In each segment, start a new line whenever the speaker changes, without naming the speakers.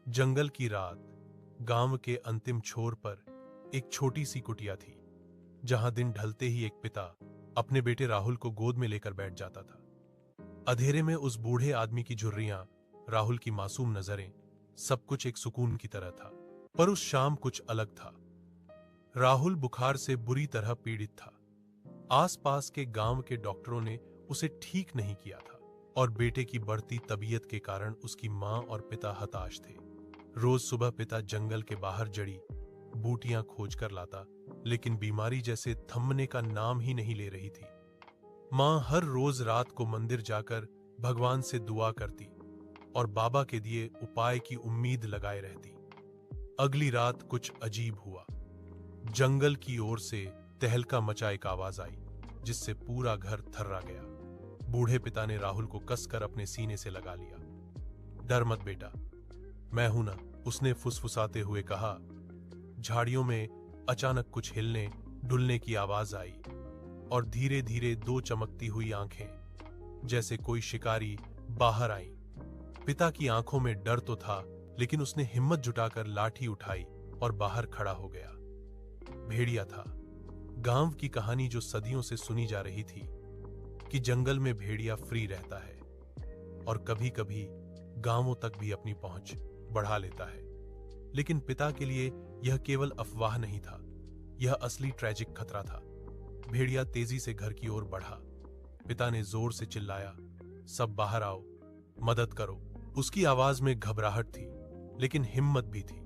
जंगल की रात। गांव के अंतिम छोर पर एक छोटी सी कुटिया थी, जहां दिन ढलते ही एक पिता अपने बेटे राहुल को गोद में लेकर बैठ जाता था। अंधेरे में उस बूढ़े आदमी की झुर्रियां, राहुल की मासूम नजरें, सब कुछ एक सुकून की तरह था। पर उस शाम कुछ अलग था। राहुल बुखार से बुरी तरह पीड़ित था। आसपास के गांव के डॉक्टरों ने उसे ठीक नहीं किया था और बेटे की बढ़ती तबीयत के कारण उसकी मां और पिता हताश थे। रोज सुबह पिता जंगल के बाहर जड़ी बूटियां खोज कर लाता, लेकिन बीमारी जैसे थमने का नाम ही नहीं ले रही थी। मां हर रोज रात को मंदिर जाकर भगवान से दुआ करती और बाबा के दिए उपाय की उम्मीद लगाए रहती। अगली रात कुछ अजीब हुआ। जंगल की ओर से तहलका मचा एक आवाज आई, जिससे पूरा घर थर्रा गया। बूढ़े पिता ने राहुल को कसकर अपने सीने से लगा लिया। डर मत बेटा, मैं हूं ना, उसने फुसफुसाते हुए कहा। झाड़ियों में अचानक कुछ हिलने डुलने की आवाज आई और धीरे धीरे दो चमकती हुई आंखें, जैसे कोई शिकारी, बाहर आईं। पिता की आंखों में डर तो था, लेकिन उसने हिम्मत जुटाकर लाठी उठाई और बाहर खड़ा हो गया। भेड़िया था। गांव की कहानी जो सदियों से सुनी जा रही थी कि जंगल में भेड़िया फ्री रहता है और कभी कभी गांवों तक भी अपनी पहुंच बढ़ा लेता है। लेकिन पिता के लिए यह केवल अफवाह नहीं था, यह असली ट्रैजिक खतरा था। भेड़िया तेजी से घर की ओर बढ़ा। पिता ने जोर से चिल्लाया, सब बाहर आओ, मदद करो। उसकी आवाज में घबराहट थी, लेकिन हिम्मत भी थी।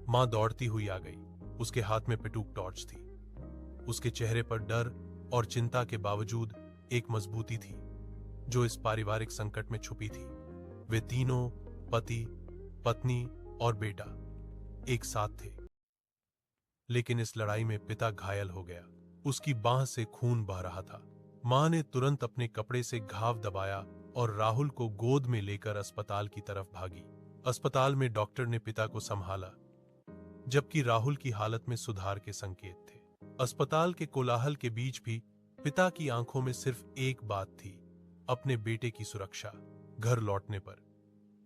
मां दौड़ती हुई आ गई। उसके हाथ में पिटूक टॉर्च थी। उसके चेहरे पर डर और चिंता के बावजूद एक मजबूती थी, जो इस पारिवारिक संकट में छुपी थी। वे तीनों, पति, पत्नी और बेटा, एक साथ थे। लेकिन इस लड़ाई में पिता घायल हो गया। उसकी बांह से खून बह रहा था। मां ने तुरंत अपने कपड़े से घाव दबाया और राहुल को गोद में लेकर अस्पताल की तरफ भागी। अस्पताल में डॉक्टर ने पिता को संभाला, जबकि राहुल की हालत में सुधार के संकेत थे। अस्पताल के कोलाहल के बीच भी पिता की आंखों में सिर्फ एक बात थी, अपने बेटे की सुरक्षा। घर लौटने पर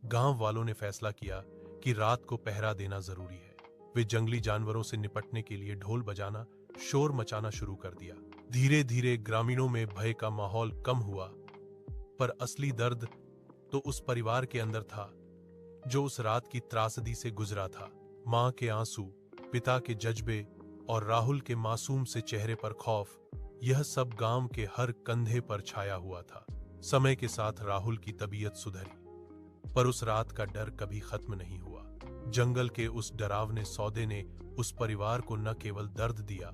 गांव वालों ने फैसला किया कि रात को पहरा देना जरूरी है। वे जंगली जानवरों से निपटने के लिए ढोल बजाना, शोर मचाना शुरू कर दिया। धीरे धीरे ग्रामीणों में भय का माहौल कम हुआ, पर असली दर्द तो उस परिवार के अंदर था, जो उस रात की त्रासदी से गुजरा था। मां के आंसू, पिता के जज्बे और राहुल के मासूम से चेहरे पर खौफ, यह सब गांव के हर कंधे पर छाया हुआ था। समय के साथ राहुल की तबीयत सुधरी, पर उस रात का डर कभी खत्म नहीं हुआ। जंगल के उस डरावने सौदे ने उस परिवार को न केवल दर्द दिया,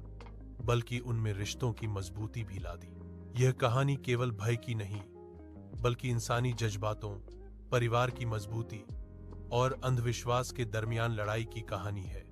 बल्कि उनमें रिश्तों की मजबूती भी ला दी। यह कहानी केवल भय की नहीं, बल्कि इंसानी जज्बातों, परिवार की मजबूती और अंधविश्वास के दरमियान लड़ाई की कहानी है।